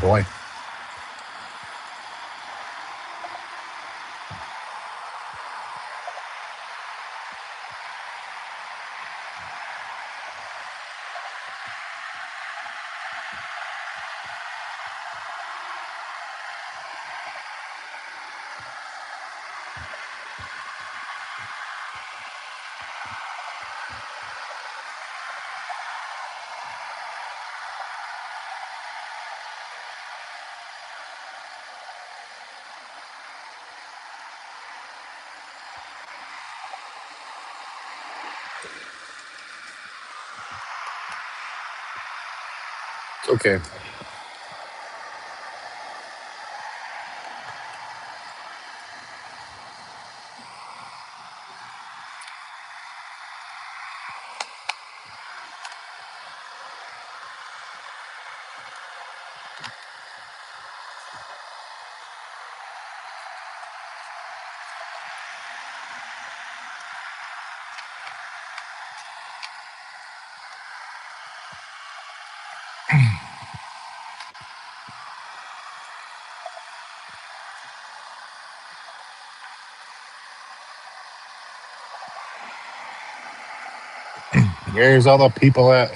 boy. Okay. Where's all the people at?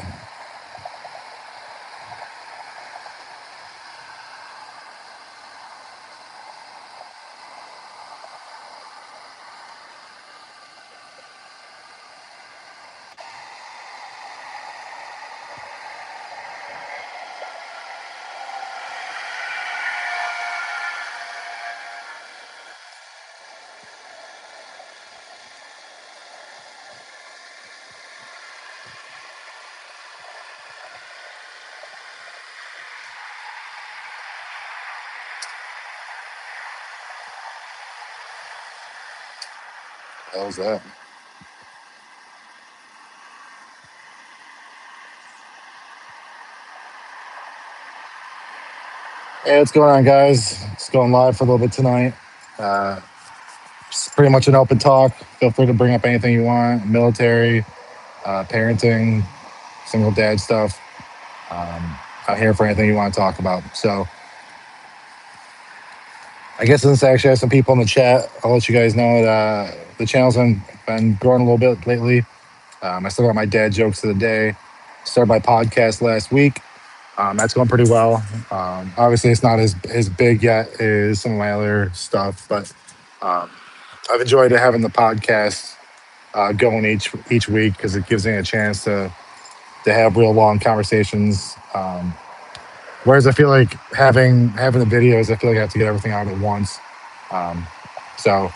How's that? Hey, what's going on, guys? It's going live for a little bit tonight. It's pretty much an open talk. Feel free to bring up anything you want. Military, parenting, single dad stuff. I'm here for anything you want to talk about. So I guess since I actually have some people in the chat, I'll let you guys know that the channel's been growing a little bit lately. I still got my dad jokes of the day. Started my podcast last week. That's going pretty well. Obviously, it's not as big yet as some of my other stuff, but um, I've enjoyed having the podcast going each week because it gives me a chance to have real long conversations. Whereas I feel like having the videos, I feel like I have to get everything out at once. Um, so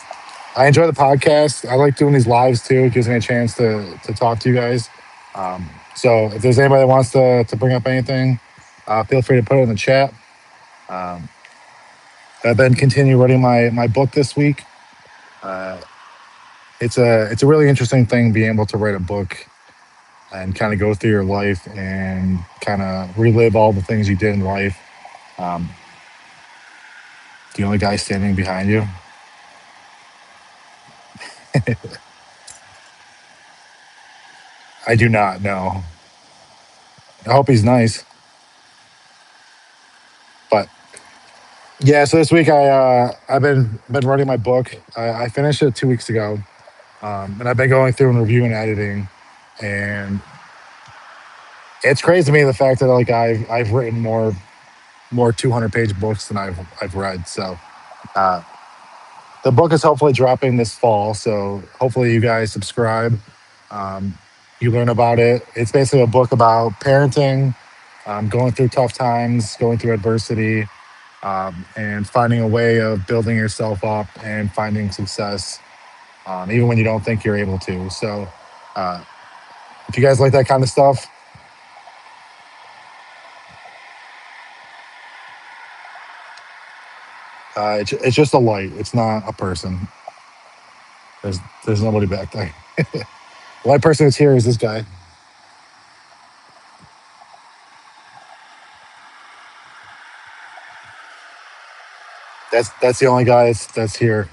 I enjoy the podcast. I like doing these lives too. It gives me a chance to talk to you guys. So if there's anybody that wants to bring up anything, feel free to put it in the chat. Um, I've been continue writing my book this week. It's a really interesting thing being able to write a book and kind of go through your life and kind of relive all the things you did in life. Um, the only guy standing behind you. I do not know. I hope he's nice. But yeah, so this week I've been writing my book. I finished it 2 weeks ago, and I've been going through and reviewing, editing, and it's crazy to me the fact that like I've written more 200-page books than I've read. So uh, the book is hopefully dropping this fall. So hopefully you guys subscribe. Um, you learn about it. It's basically a book about parenting, going through tough times, going through adversity, and finding a way of building yourself up and finding success, even when you don't think you're able to. So uh, if you guys like that kind of stuff, it's just a light. It's not a person. There's nobody back there. The only person that's here is this guy. That's the only guy that's here.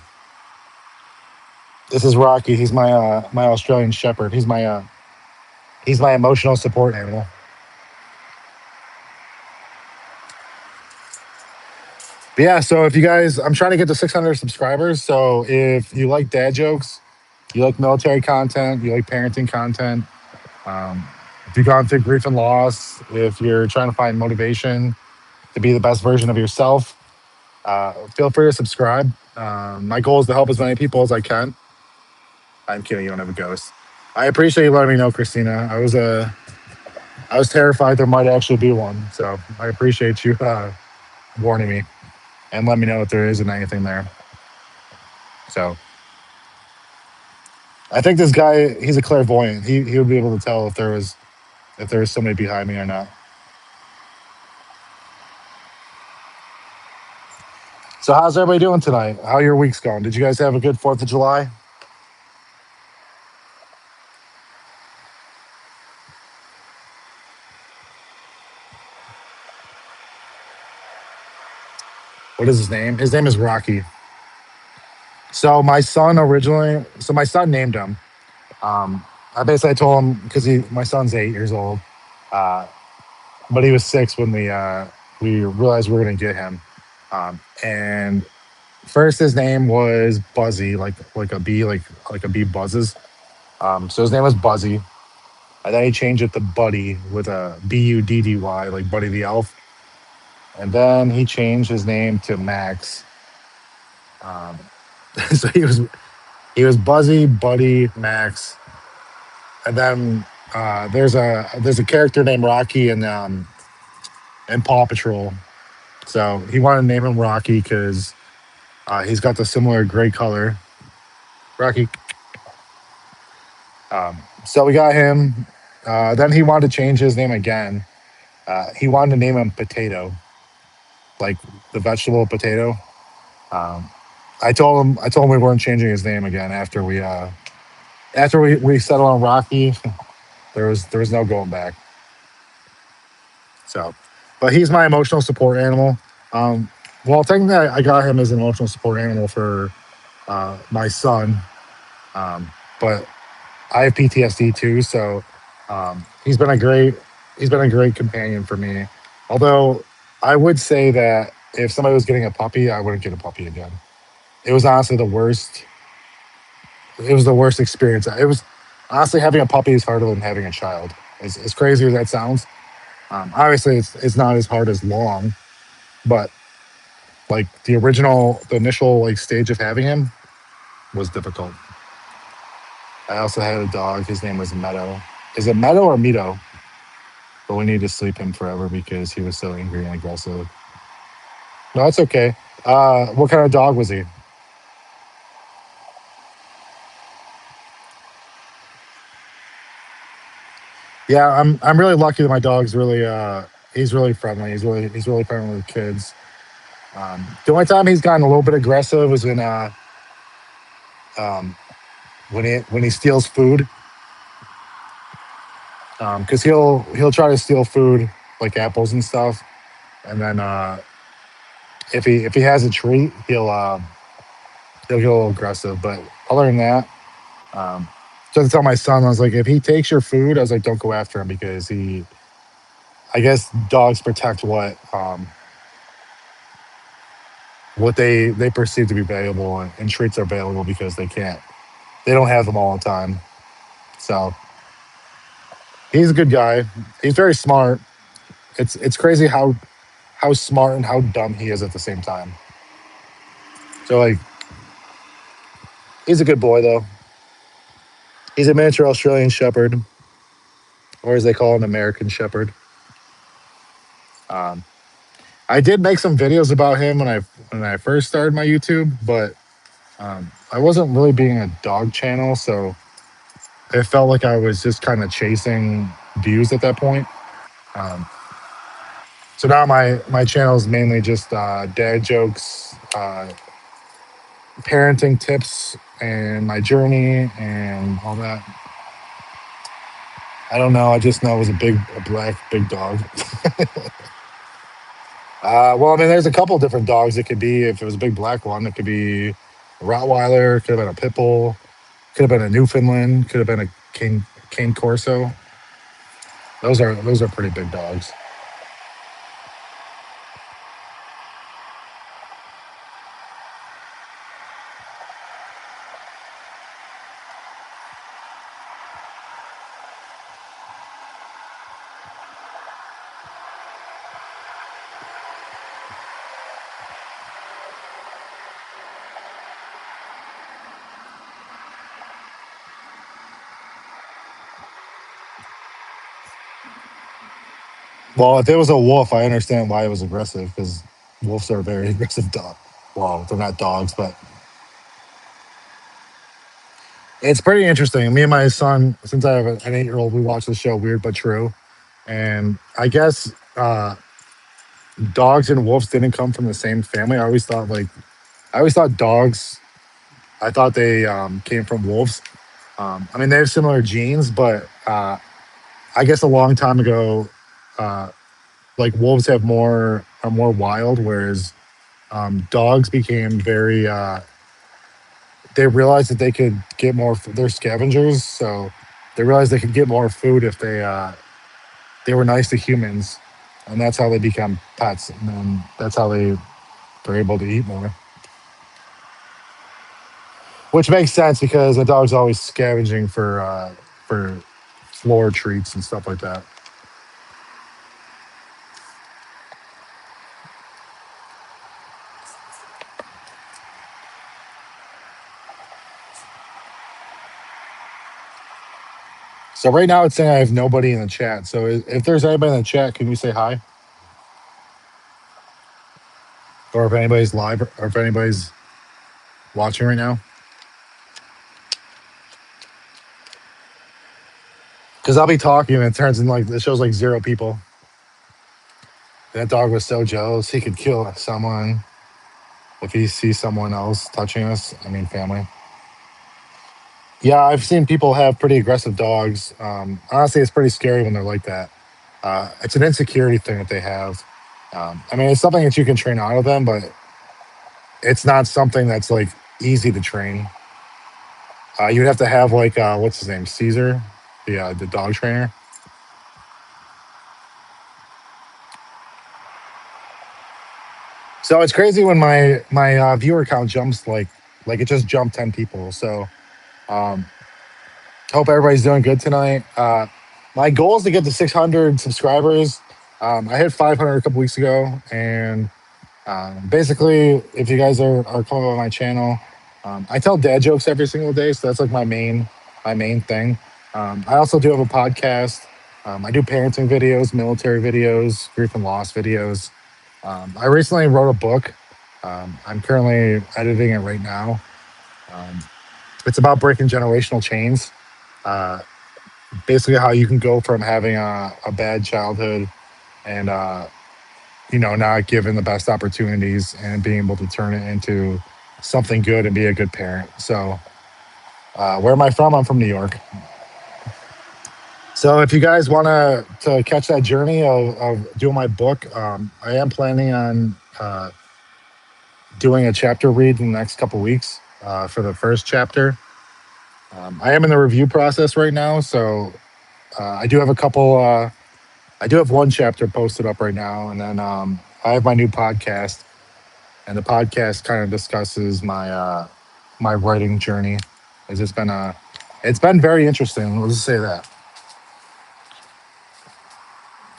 This is Rocky. He's my Australian Shepherd. He's my emotional support animal. But yeah, so if you guys, I'm trying to get to 600 subscribers. So if you like dad jokes, you like military content, you like parenting content, um, if you've gone through grief and loss, if you're trying to find motivation to be the best version of yourself, feel free to subscribe. My goal is to help as many people as I can. I'm kidding, you don't have a ghost. I appreciate you letting me know, Christina. I was terrified there might actually be one. So I appreciate you warning me and let me know if there isn't anything there. So I think this guy, he's a clairvoyant. He would be able to tell if there was somebody behind me or not. So how's everybody doing tonight? How are your weeks going? Did you guys have a good 4th of July? What is his name? His name is Rocky. So my son named him. I basically told him because my son's 8 years old, uh, but he was 6 when we realized we were gonna get him. And first his name was Buzzy, like a bee, like a bee buzzes. So his name was Buzzy, and then he changed it to Buddy with a Buddy, like Buddy the Elf. And then he changed his name to Max. Um, so he was Buzzy, Buddy, Max, and then there's a character named Rocky in Paw Patrol. So he wanted to name him Rocky because he's got the similar gray color. Rocky. So we got him. Then he wanted to change his name again. He wanted to name him Potato, like the vegetable potato. Um, I told him we weren't changing his name again after we settled on Rocky. There was no going back. So, but he's my emotional support animal. Um, well, technically, I got him as an emotional support animal for my son, um, but I have PTSD too. So he's been a great companion for me. Although I would say that if somebody was getting a puppy, I wouldn't get a puppy again. It was honestly the worst. It was the worst experience. It was honestly having a puppy is harder than having a child. As crazy as that sounds, obviously it's not as hard as long, but like the initial like stage of having him was difficult. I also had a dog. His name was Meadow. Is it Meadow or Mito? But we need to sleep him forever because he was so angry and aggressive. No, it's okay. What kind of dog was he? Yeah, I'm really lucky that my dog's really he's really friendly. He's really friendly with kids. The only time he's gotten a little bit aggressive was um, when he steals food, because he'll try to steal food like apples and stuff, and then if he has a treat, he'll get a little aggressive. But other than that, so to tell my son, I was like, if he takes your food, I was like, don't go after him because I guess dogs protect what they perceive to be valuable, and treats are valuable because they don't have them all the time. So he's a good guy. He's very smart. It's crazy how smart and how dumb he is at the same time. So like he's a good boy though. He's a miniature Australian Shepherd, or as they call him, American Shepherd. Um, I did make some videos about him when I first started my YouTube, but I wasn't really being a dog channel, so it felt like I was just kind of chasing views at that point. Um, so now my channel is mainly just dad jokes, parenting tips, and my journey and all that. I don't know. I just know it was a black big dog. Well, I mean, there's a couple different dogs it could be. If it was a big black one, it could be a Rottweiler, could have been a pit bull, could have been a Newfoundland, could have been a Cane Corso. Those are pretty big dogs. Well, if it was a wolf, I understand why it was aggressive because wolves are very aggressive dog. Well, they're not dogs, but it's pretty interesting. Me and my son, since I have an 8-year-old, we watch the show Weird But True, and I guess dogs and wolves didn't come from the same family. I always thought dogs. I thought they came from wolves. I mean, they have similar genes, but I guess a long time ago, uh, like wolves have more are more wild, whereas dogs became very. They realized that they could get more. They're scavengers, so they realized they could get more food if they were nice to humans, and that's how they become pets, and then that's how they're able to eat more. Which makes sense because a dog's always scavenging for floor treats and stuff like that. So right now it's saying I have nobody in the chat. So if there's anybody in the chat, can you say hi? Or if anybody's live or if anybody's watching right now? Because I'll be talking and it turns in like it shows like 0 people. That dog was so jealous he could kill someone if he sees someone else touching us. I mean, family. Yeah, I've seen people have pretty aggressive dogs. Honestly, it's pretty scary when they're like that. It's an insecurity thing that they have. I mean, it's something that you can train out of them, but it's not something that's like easy to train. You'd have to have like what's his name, Caesar, the dog trainer. So it's crazy when my viewer count jumps like it just jumped 10 people. So um, hope everybody's doing good tonight. My goal is to get to 600 subscribers. I hit 500 a couple weeks ago, and basically, if you guys are coming on my channel, I tell dad jokes every single day, so that's like my main thing. I also do have a podcast. I do parenting videos, military videos, grief and loss videos. I recently wrote a book. I'm currently editing it right now. Um, it's about breaking generational chains. Uh, Basically, how you can go from having a bad childhood and not given the best opportunities and being able to turn it into something good and be a good parent. So, where am I from? I'm from New York. So, if you guys want to catch that journey of doing my book, I am planning on doing a chapter read in the next couple weeks for the first chapter. I am in the review process right now, so I do have a couple. I do have one chapter posted up right now, and then I have my new podcast, and the podcast kind of discusses my writing journey. It's been very interesting. Let's just say that.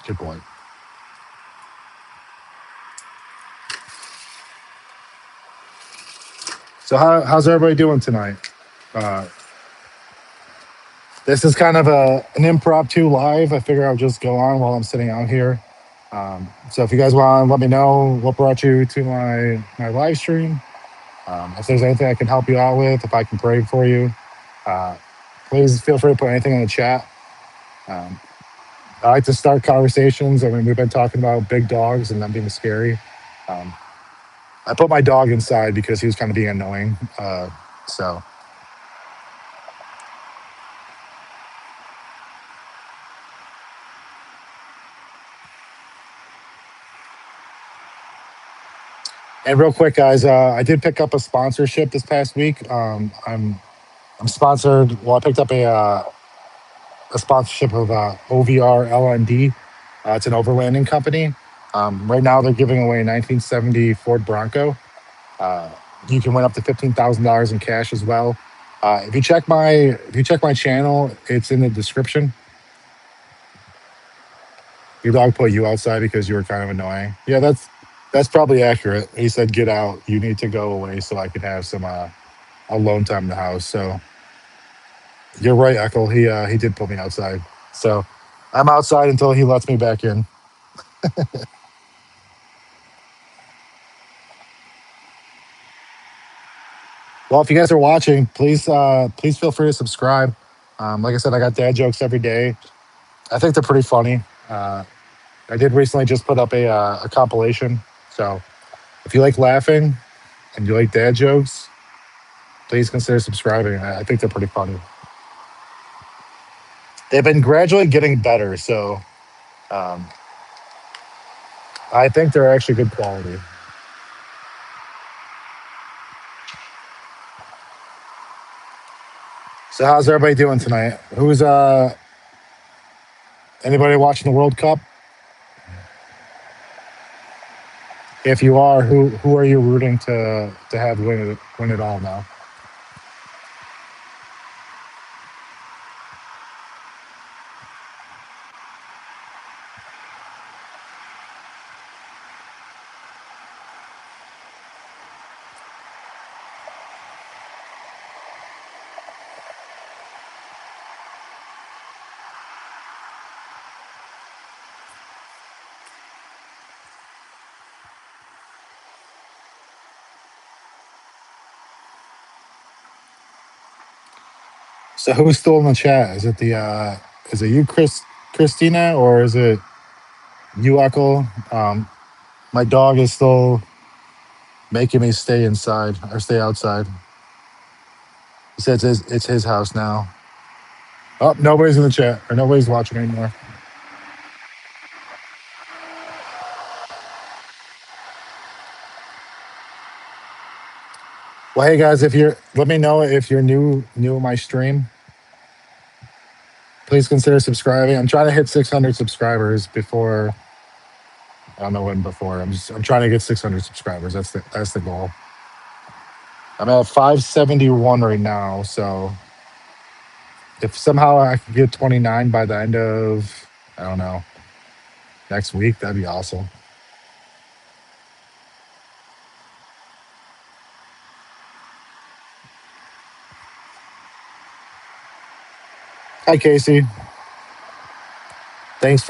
Good boy. So how's everybody doing tonight? Uh, this is kind of an impromptu live. I figure I'll just go on while I'm sitting out here. So if you guys want to let me know what brought you to my live stream, if there's anything I can help you out with, if I can pray for you, uh, please feel free to put anything in the chat. Um, I like to start conversations. I mean, we've been talking about big dogs and them being scary. Um, I put my dog inside because he was kind of being annoying. So, and real quick, guys, I did pick up a sponsorship this past week. I'm sponsored. Well, I picked up a sponsorship of OVR LND. It's an overlanding company. Right now, they're giving away a 1970 Ford Bronco. Uh, you can win up to $15,000 in cash as well. If you check my channel, it's in the description. Your dog put you outside because you were kind of annoying. Yeah, that's probably accurate. He said, "Get out. You need to go away so I can have some alone time in the house." So you're right, Echo. He did put me outside. So I'm outside until he lets me back in. Well, if you guys are watching, please feel free to subscribe. Like I said, I got dad jokes every day. I think they're pretty funny. Uh, I did recently just put up a compilation. So if you like laughing and you like dad jokes, please consider subscribing. I think they're pretty funny. They've been gradually getting better, so um, I think they're actually good quality. So how's everybody doing tonight? Who's anybody watching the World Cup? If you are, who are you rooting to have win it all now? So who's still in the chat? Is it you, Christina, or is it you, Echo? My dog is still making me stay inside or stay outside. He says it's his house now. Oh, nobody's in the chat or nobody's watching anymore. Well, hey guys, if you're let me know if you're new in my stream. Please consider subscribing. I'm trying to hit 600 subscribers before. I don't know when before. I'm trying to get 600 subscribers. That's the goal. I'm at 571 right now. So if somehow I can get 29 by the end of, I don't know, next week, that'd be awesome. Hi Casey. Thanks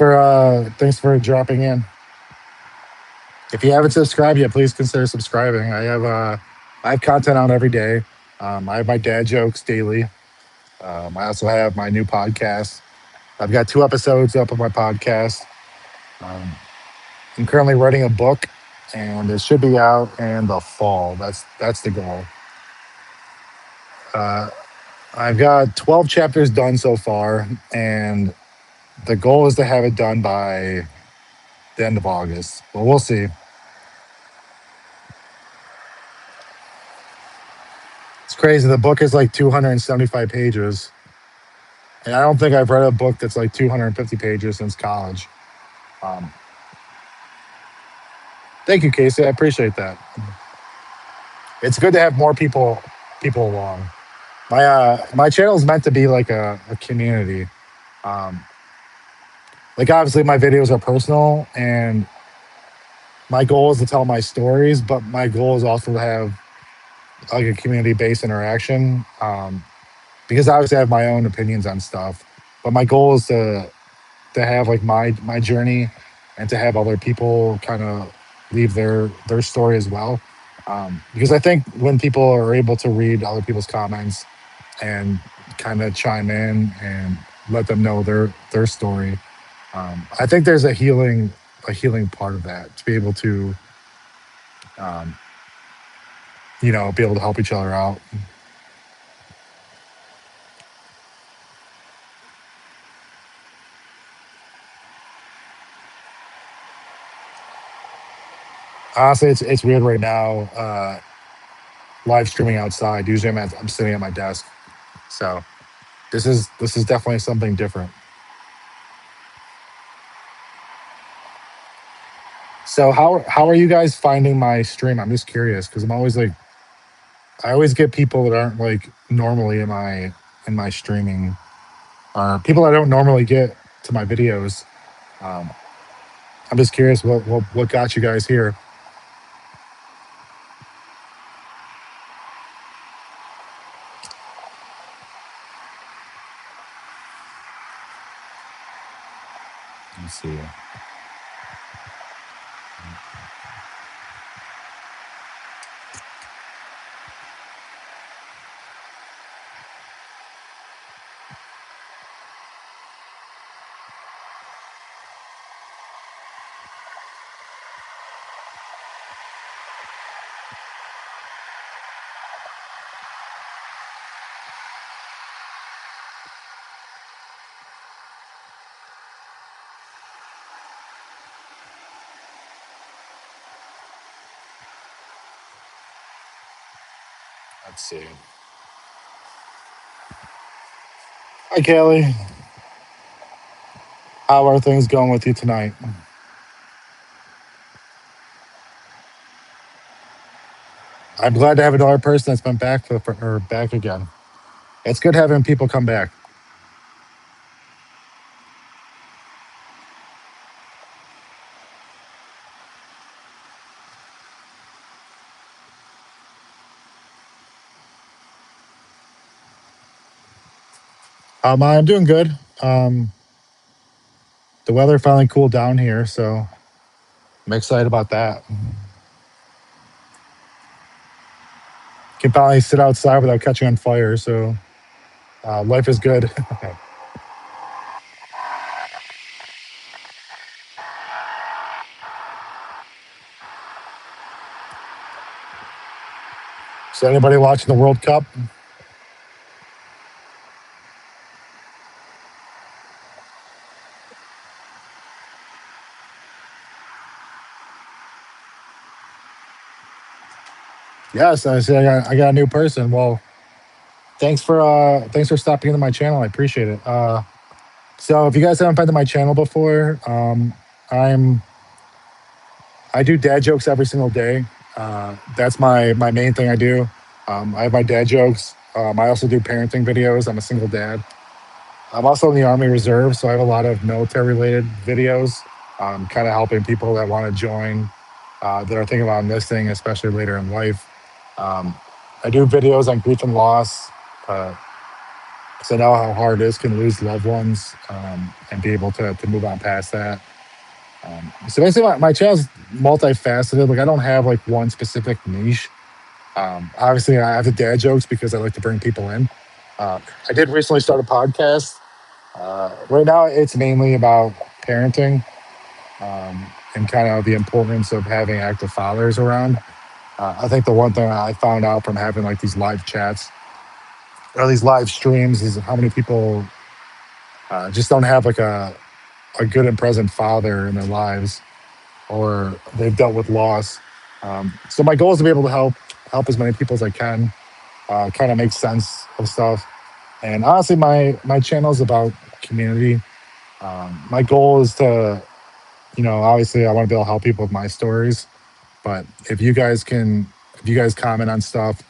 for dropping in. If you haven't subscribed yet, please consider subscribing. I have content out every day. I have my dad jokes daily. I also have my new podcast. I've got 2 episodes up on my podcast. Um, I'm currently writing a book, and it should be out in the fall. That's the goal. Uh, I've got 12 chapters done so far, and the goal is to have it done by the end of August. But we'll see. It's crazy. The book is like 275 pages, and I don't think I've read a book that's like 250 pages since college. Um, Thank you, Casey. I appreciate that. It's good to have more people along. My channel is meant to be like a community. Um, like obviously my videos are personal, and my goal is to tell my stories, but my goal is also to have like a community based interaction. Because obviously I have my own opinions on stuff, but my goal is to have like my journey and to have other people kind of leave their story as well. Because I think when people are able to read other people's comments and kind of chime in and let them know their story, I think there's a healing part of that to be able to um, be able to help each other out. Honestly, it's weird right now. Live streaming outside. Usually, I'm sitting at my desk, so this is definitely something different. So how are you guys finding my stream? I'm just curious because I'm always like I always get people that aren't like normally in my streaming. People I don't normally get to my videos. Um, I'm just curious what got you guys here. Let's see. Let's see. Hi, Kelly. How are things going with you tonight? I'm glad to have another person that's been back or back again. It's good having people come back. I'm doing good. The weather finally cooled down here, so I'm excited about that. Can finally sit outside without catching on fire, so life is good. So, anybody watching the World Cup? Yes, I see. I got a new person. Well, thanks for stopping into my channel. I appreciate it. So, if you guys haven't been to my channel before, I'm I do dad jokes every single day. That's my main thing I do. I have my dad jokes. I also do parenting videos. I'm a single dad. I'm also in the Army Reserve, so I have a lot of military related videos, kind of helping people that want to join, that are thinking about enlisting, especially later in life. Um, I do videos on grief and loss, because I know how hard it is can lose loved ones, and be able to move on past that. So basically, my channel's multifaceted. Like I don't have like one specific niche. Obviously, I have the dad jokes because I like to bring people in. I did recently start a podcast. Right now, it's mainly about parenting, and kind of the importance of having active fathers around. I think the one thing I found out from having like these live chats or these live streams is how many people just don't have like a good and present father in their lives, or they've dealt with loss. So my goal is to be able to help as many people as I can, kind of make sense of stuff. And honestly, my channel is about community. My goal is to, obviously, I want to be able to help people with my stories. But if you guys comment on stuff,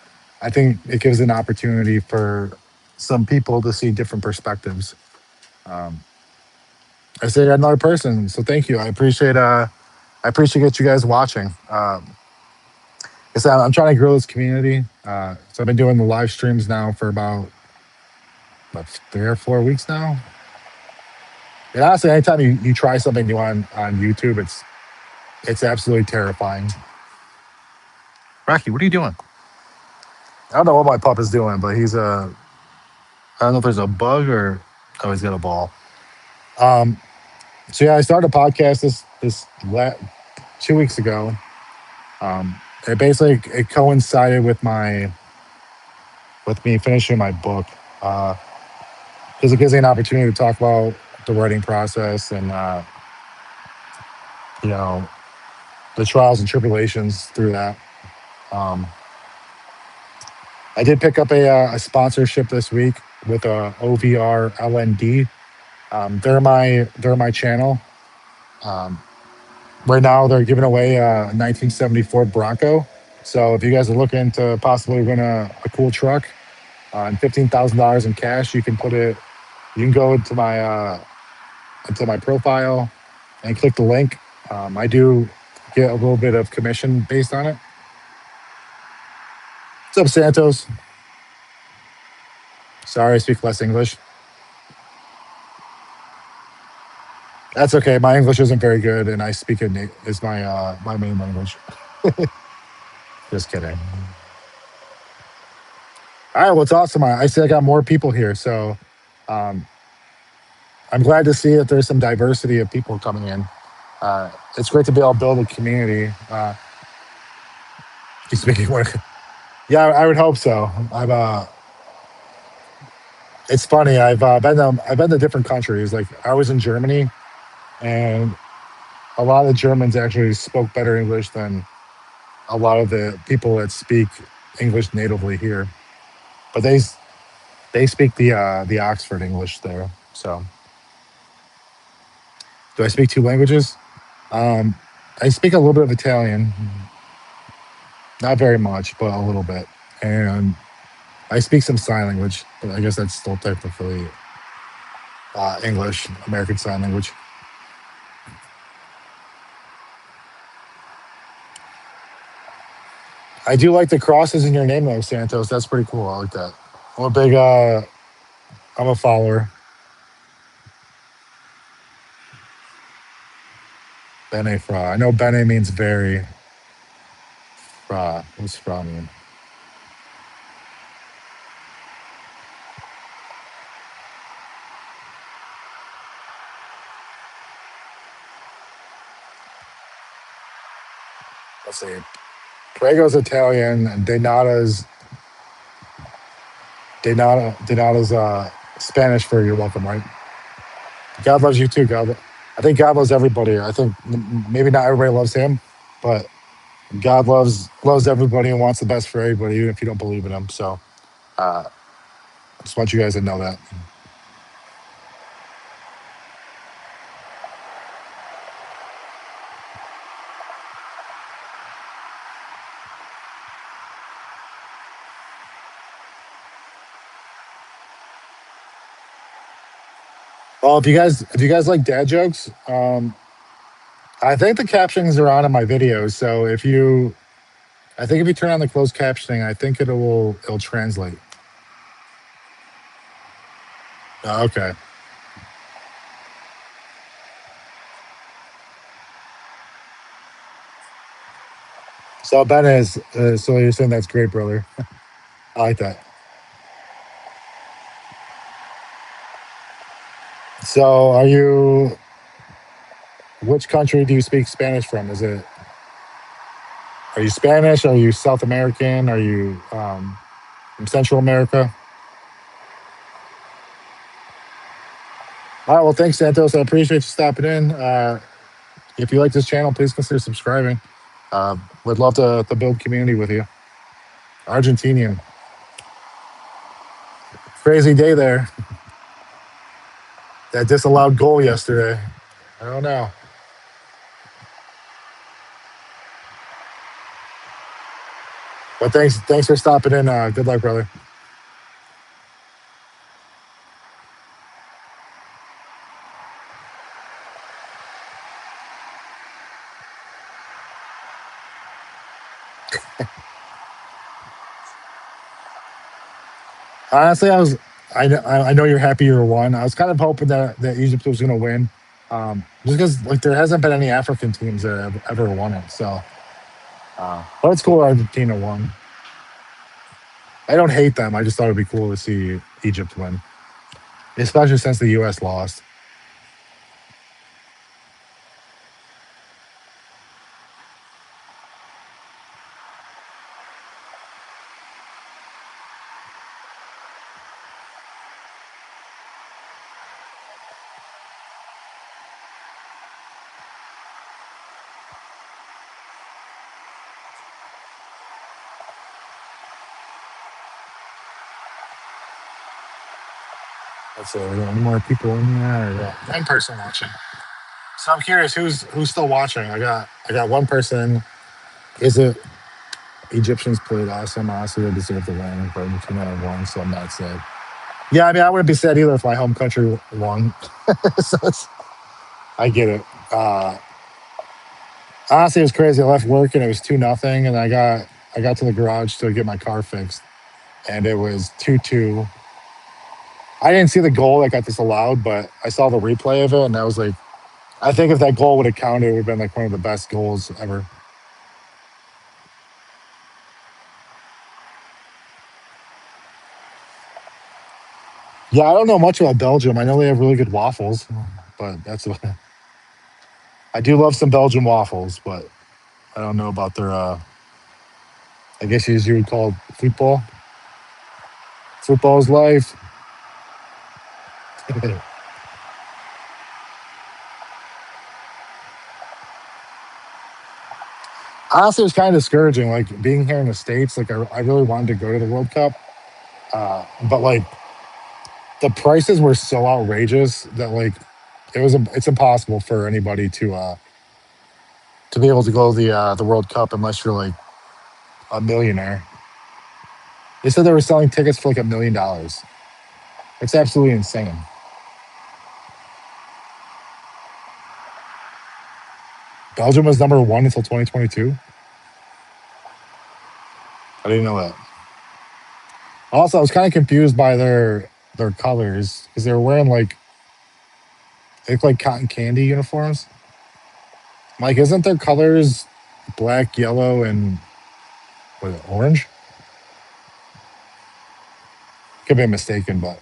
I think it gives an opportunity for some people to see different perspectives. Um, I say I got another person, so thank you. I appreciate you guys watching. I'm trying to grow this community. So I've been doing the live streams now for about 3 or 4 weeks now. And honestly, anytime you try something new on YouTube, it's absolutely terrifying. Rocky, what are you doing? I don't know what my pup is doing, but I don't know if there's a bug or oh, he's got a ball. Um, so yeah, I started a podcast this 2 weeks ago. It basically it coincided with me finishing my book, because it gives me an opportunity to talk about the writing process and you know the trials and tribulations through that. Um, I did pick up a sponsorship this week with Ovrlnd. They're my channel. Um, right now, they're giving away a 1970 Ford Bronco. So if you guys are looking to possibly win a cool truck, and $15,000 in cash, you can put it. You can go into my profile and click the link. I do get a little bit of commission based on it. What's up, Santos? Sorry, I speak less English. That's okay. My English isn't very good, and I speak it is my main language. Just kidding. All right, well, it's awesome. I see I got more people here, so um, I'm glad to see that there's some diversity of people coming in. It's great to be able to build a community. You speaking what? Yeah, I would hope so. It's funny. I've been to different countries. Like I was in Germany, and a lot of the Germans actually spoke better English than a lot of the people that speak English natively here. But they speak the Oxford English there. So, do I speak two languages? Um, I speak a little bit of Italian, not very much, but a little bit, and I speak some sign language. But I guess that's still technically English, American Sign Language. I do like the crosses in your name though, Santos. That's pretty cool. I like that. I'm a big. I'm a follower. Bene Fra. I know Bene means very. Fra. What's Fra mean? Let's see. Prego's Italian, and Denada's Spanish for you're welcome, right? God loves you too. I think God loves everybody. I think maybe not everybody loves him, but God loves everybody and wants the best for everybody, even if you don't believe in him. So I just want you guys to know that. Well, if you guys like dad jokes, I think the captions are on in my videos. So I think if you turn on the closed captioning, I think it'll translate. Oh, okay. So Ben is so you're saying that's great, brother. I like that. So are you? Which country do you speak Spanish from? Are you Spanish? Are you South American? Are you from Central America? All right. Well, thanks, Santos. I appreciate you stopping in. If you like this channel, please consider subscribing. Would love to build community with you. Argentinian. Crazy day there. That disallowed goal yesterday. I don't know. But thanks for stopping in. Good luck, brother. Honestly, I know you're happy you won. I was kind of hoping that Egypt was going to win, just because like there hasn't been any African teams that have ever won it. So, but it's cool Argentina won. I don't hate them. I just thought it'd be cool to see Egypt win, especially since the U.S. lost. Let's see, are there any more people in there? One person watching. So I'm curious, who's still watching? I got one person. Is it Egyptians played awesome? Honestly, they deserve the win, but Argentina won, so I'm not sad. Yeah, I mean, I wouldn't be sad either if my home country won. So I get it. Honestly, it was crazy. I left work and it was 2-0, and I got to the garage to get my car fixed, and it was 2-2. I didn't see the goal that got disallowed, but I saw the replay of it, and I was like, I think if that goal would have counted, it would have been like one of the best goals ever. Yeah, I don't know much about Belgium. I know they have really good waffles, but that's what I do love some Belgian waffles, but I don't know about their. I guess you would call it football. Football's life. Honestly, it was kind of discouraging. Like being here in the states, like I really wanted to go to the World Cup, but like the prices were so outrageous that like it's impossible for anybody to be able to go to the World Cup unless you're like a millionaire. They said they were selling tickets for like $1 million. It's absolutely insane. Belgium was number one until 2022. I didn't know that. Also, I was kind of confused by their colors because they were wearing like they look like cotton candy uniforms. I'm like, isn't their colors black, yellow, and what, orange? Could be mistaken, but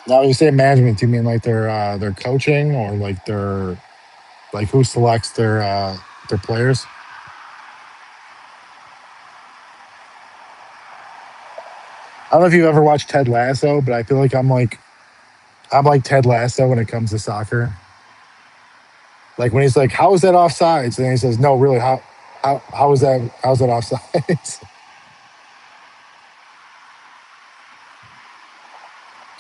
now when you say management, do you mean like their coaching or like their like who selects their players? I don't know if you've ever watched Ted Lasso, but I feel like I'm like Ted Lasso when it comes to soccer. Like when he's like, "How is that offsides?" And then he says, "No, really, how is that offsides?"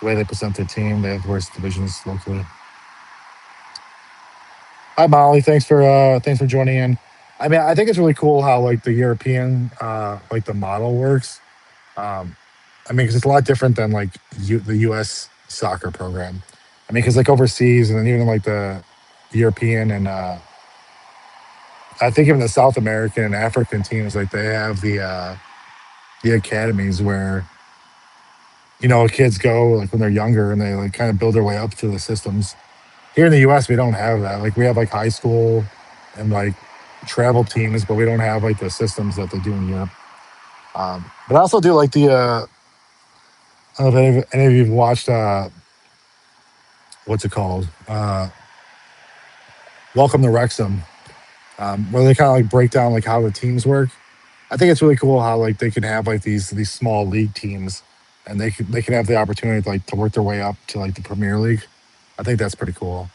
The way they present their team, they have the worst divisions locally. Hi Molly, thanks for joining in. I mean, I think it's really cool how like the European like the model works. Um, I mean, because it's a lot different than like the U.S. soccer program. I mean, because like overseas and then even like the European and I think even the South American and African teams, like they have the academies where kids go like when they're younger and they like kind of build their way up to the systems. Here in the U.S., we don't have that. Like we have like high school and like travel teams, but we don't have like the systems that they do in Europe. But I also do like I don't know if any of you've watched what's it called? Welcome to Wrexham, where they kind of like break down like how the teams work. I think it's really cool how like they can have like these small league teams, and they can have the opportunity to work their way up to like the Premier League. I think that's pretty cool.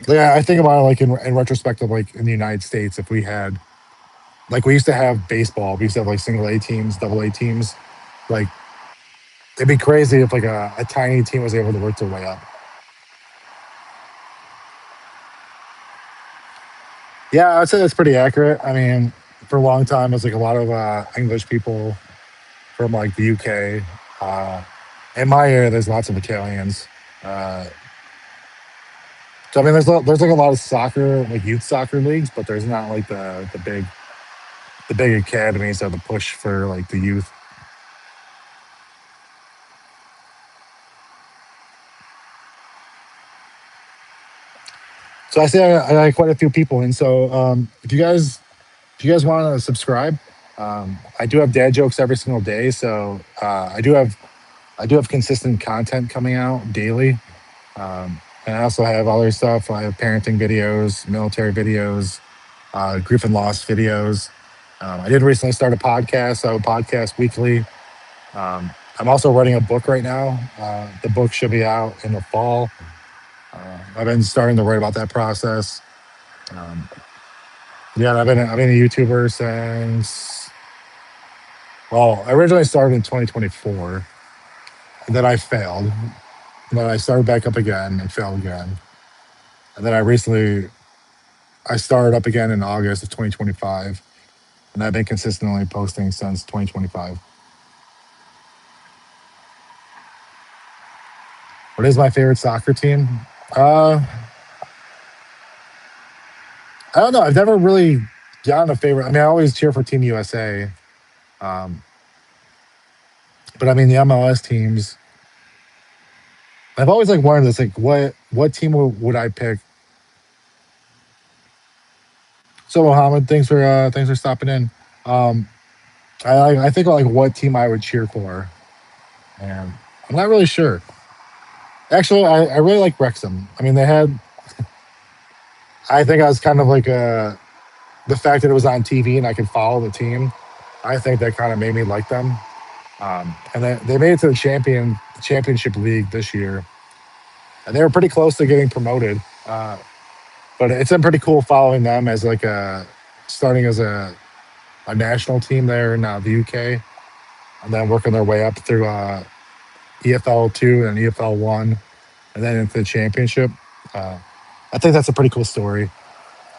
Yeah, I think about it like in retrospect of like in the United States, if we had like we used to have baseball, we used to have like single A teams, double A teams. Like it'd be crazy if like a tiny team was able to work their way up. Yeah, I'd say that's pretty accurate. I mean, for a long time, it was like a lot of English people from like the UK. Uh, in my area, there's lots of Italians. Uh, so I mean, there's like a lot of soccer, like youth soccer leagues, but there's not like the big academies that the push for like the youth. So I see I got quite a few people in. So if you guys want to subscribe, I do have dad jokes every single day. So I do have consistent content coming out daily. And I also have other stuff. I have parenting videos, military videos, grief and loss videos. I did recently start a podcast. So I podcast weekly. I'm also writing a book right now. The book should be out in the fall. I've been starting to write about that process. Um, yeah, I've been a YouTuber since well, I originally started in 2024, and then I failed. And then I started back up again and failed again. And then I started up again in August of 2025, and I've been consistently posting since 2025. What What is my favorite soccer team? Uh, I don't know. I've never really gotten a favorite. I mean, I always cheer for Team USA. Um, but I mean, the MLS teams, I've always like wondered this, like what team would I pick? So Mohammed, thanks for stopping in. Um, I think like what team I would cheer for, and I'm not really sure. Actually, I really like Wrexham. I mean, they had. I think I was kind of like the fact that it was on TV and I could follow the team. I think that kind of made me like them. And they made it to the championship league this year, and they were pretty close to getting promoted. But it's been pretty cool following them as like starting as a national team there in the UK, and then working their way up through EFL two and EFL one, and then into the championship. Uh, I think that's a pretty cool story.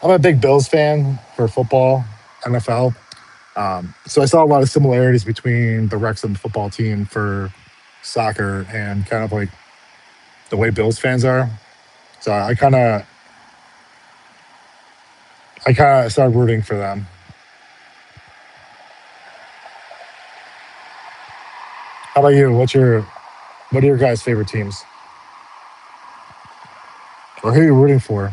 I'm a big Bills fan for football, NFL. So I saw a lot of similarities between the Wrexham football team for soccer and kind of like the way Bills fans are. So I kind of started rooting for them. How about you? What are your guys' favorite teams, or who are you rooting for?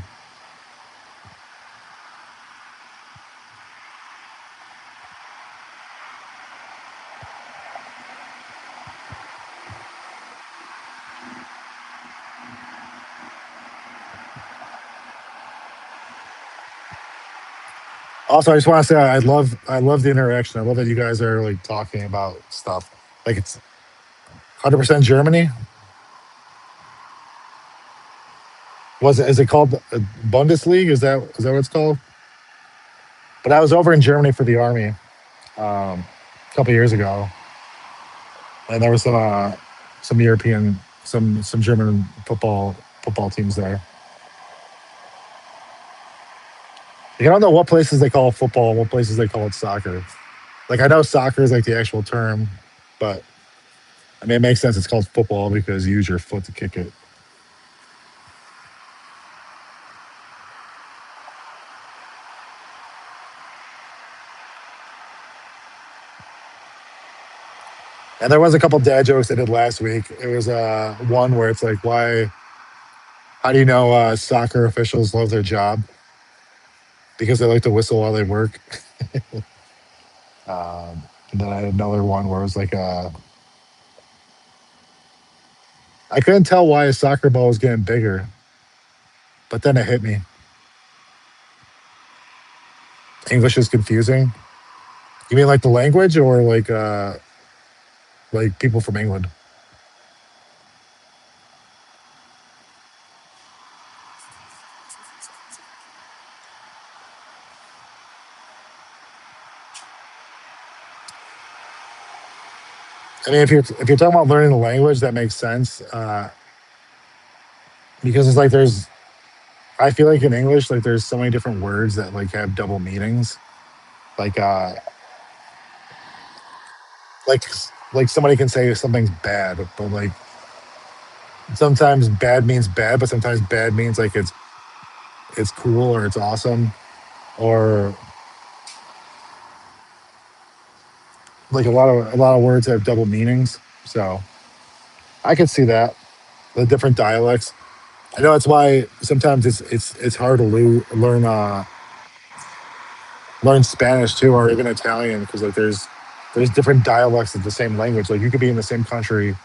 Also, I just want to say I love the interaction. I love that you guys are like talking about stuff. Like it's 100% Germany. Was it? Is it called Bundesliga? Is that what it's called? But I was over in Germany for the army a couple years ago, and there was some European, some German football teams there. Like, I don't know what places they call it football and what places they call it soccer. Like I know soccer is like the actual term, but I mean it makes sense. It's called football because you use your foot to kick it. And there was a couple dad jokes I did last week. It was one where it's like, why? How do you know soccer officials love their job? Because they like to whistle while they work. And then I had another one where it was like, I couldn't tell why a soccer ball was getting bigger, but then it hit me. English is confusing. You mean like the language or like people from England? I mean, if you're talking about learning the language, that makes sense. Because it's like there's I feel like in English, like there's so many different words that like have double meanings. Like like like somebody can say something's bad, but like sometimes bad means bad, but sometimes bad means like it's cool or it's awesome, or like a lot of words have double meanings. So I could see that the different dialects. I know that's why sometimes it's hard to learn Spanish too, or even Italian, because like there's different dialects of the same language. Like you could be in the same country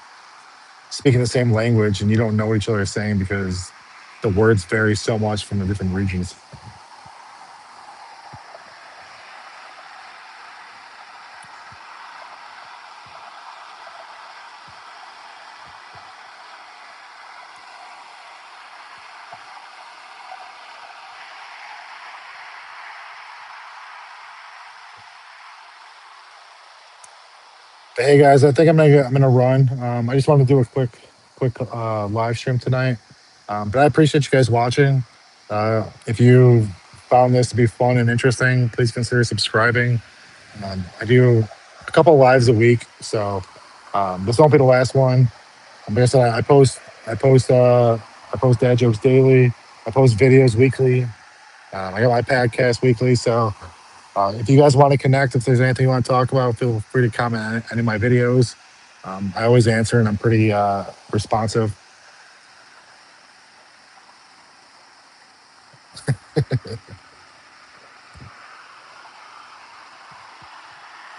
speaking the same language and you don't know what each other are saying because the words vary so much from the different regions. But hey guys, I think I'm gonna run. I just wanted to do a quick live stream tonight. But I appreciate you guys watching. If you found this to be fun and interesting, please consider subscribing. I do a couple lives a week, so this won't be the last one. Like I said, I post I post dad jokes daily. I post videos weekly. I got my podcast weekly. So if you guys want to connect, if there's anything you want to talk about, feel free to comment on any of my videos. I always answer and I'm pretty responsive.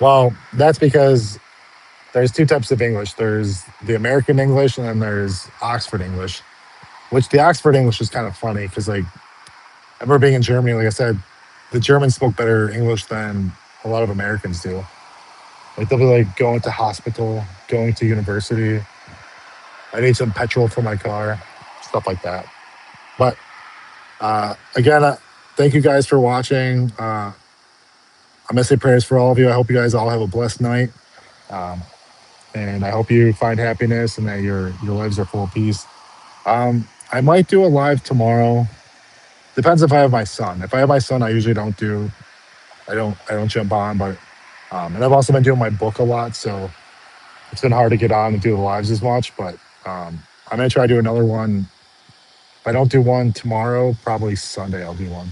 Well, that's because there's two types of English. There's the American English and then there's Oxford English, which the Oxford English is kind of funny because, like, I remember being in Germany, like I said, the Germans spoke better English than a lot of Americans do. Like, they'll be like going to hospital, going to university. I need some petrol for my car, stuff like that. But again, thank you guys for watching. I'm going to say prayers for all of you. I hope you guys all have a blessed night. Um, and I hope you find happiness and that your lives are full of peace. I might do a live tomorrow. Depends if I have my son. If I have my son, I usually I don't jump on. But and I've also been doing my book a lot, so it's been hard to get on and do the lives as much. But I'm gonna try to do another one. If I don't do one tomorrow, probably Sunday I'll do one.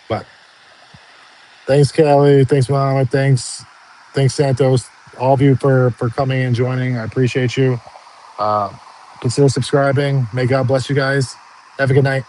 But thanks, Callie. Thanks, Muhammad. Thanks, Santos. All of you for coming and joining. I appreciate you. Uh, consider subscribing. May God bless you guys. Have a good night.